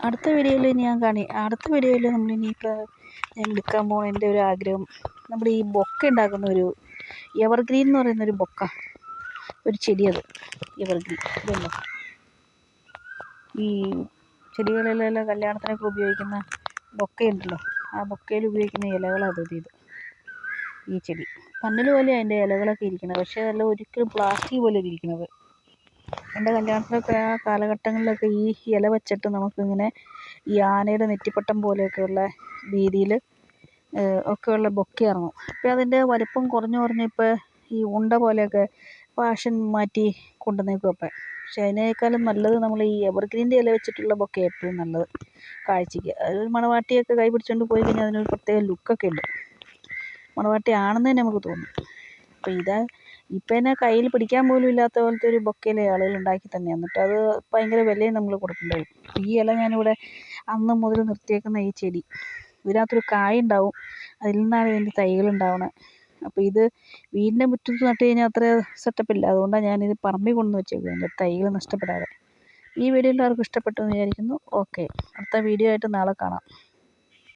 അടുത്ത വീഡിയോയിൽ നമ്മളിനിയിപ്പോൾ ഞാൻ എടുക്കാൻ പോകുന്ന എൻ്റെ ഒരു ആഗ്രഹം, നമ്മുടെ ഈ ബൊക്ക ഉണ്ടാക്കുന്ന ഒരു എവർഗ്രീൻ എന്ന് പറയുന്നൊരു ബൊക്ക, ഒരു ചെടിയത് എവർഗ്രീൻ. ഇതല്ലോ ഈ ചെടികളിലെല്ലാം കല്യാണത്തിനൊക്കെ ഉപയോഗിക്കുന്ന ബൊക്കയുണ്ടല്ലോ, ആ ബൊക്കയിൽ ഉപയോഗിക്കുന്ന ഇലകളാണ് ഇത്. ഈ ചെടി പന്നൽ പോലെ അതിൻ്റെ ഇലകളൊക്കെ ഇരിക്കുന്നത്, പക്ഷേ നല്ല ഒരിക്കലും പ്ലാസ്റ്റിക് പോലെ ഇരിക്കുന്നത്. എൻ്റെ കല്യാണത്തിലൊക്കെ ആ കാലഘട്ടങ്ങളിലൊക്കെ ഈ ഇല വെച്ചിട്ട് നമുക്കിങ്ങനെ ഈ ആനയുടെ നെറ്റിപ്പട്ടം പോലെയൊക്കെയുള്ള രീതിയിൽ ഒക്കെയുള്ള ബൊക്ക ഇറങ്ങും. ഇപ്പം അതിൻ്റെ വലിപ്പം കുറഞ്ഞ് ഇപ്പോൾ ഈ ഉണ്ട പോലെയൊക്കെ ഫാഷൻ മാറ്റി കൊണ്ടുവന്നേക്കും അപ്പം. പക്ഷേ അതിനേക്കാളും നല്ലത് നമ്മൾ ഈ എവർഗ്രീൻ്റെ ഇല വെച്ചിട്ടുള്ള ബൊക്ക എപ്പോഴും നല്ലത് കാഴ്ചയ്ക്ക്. അതൊരു മണവാട്ടിയൊക്കെ കൈ പിടിച്ചുകൊണ്ട് പോയി കഴിഞ്ഞാൽ അതിനൊരു പ്രത്യേക ലുക്കൊക്കെ ഉണ്ട്, മണവാട്ടി ആണെന്ന് തന്നെ നമുക്ക് തോന്നും. അപ്പോൾ ഇപ്പം തന്നെ കയ്യിൽ പിടിക്കാൻ പോലും ഇല്ലാത്ത പോലത്തെ ഒരു ബൊക്കയിലെ ആളുകൾ ഉണ്ടാക്കി തന്നെ, എന്നിട്ട് അത് ഭയങ്കര വിലയും നമ്മൾ കൊടുക്കേണ്ടി വരും. ഈ ഇല ഞാനിവിടെ അന്ന് മുതൽ നിർത്തിയേക്കുന്ന ഈ ചെടി, ഇതിനകത്തൊരു കായ ഉണ്ടാവും, അതിൽ നിന്നാണ് ഇതിൻ്റെ തൈകൾ ഉണ്ടാവുന്നത്. അപ്പോൾ ഇത് വീടിൻ്റെ മുറ്റത്ത് നട്ട് കഴിഞ്ഞാൽ അത്ര സെറ്റപ്പില്ല, അതുകൊണ്ടാണ് ഞാനിത് പറമ്പിൽ കൊണ്ടുവന്ന് വെച്ചേക്കുന്നത്, എൻ്റെ തൈകൾ നഷ്ടപ്പെടാതെ. ഈ വീഡിയോ എല്ലാവർക്കും ഇഷ്ടപ്പെട്ടു എന്ന് വിചാരിക്കുന്നു. ഓക്കെ, അടുത്ത വീഡിയോ ആയിട്ട് നാളെ കാണാം.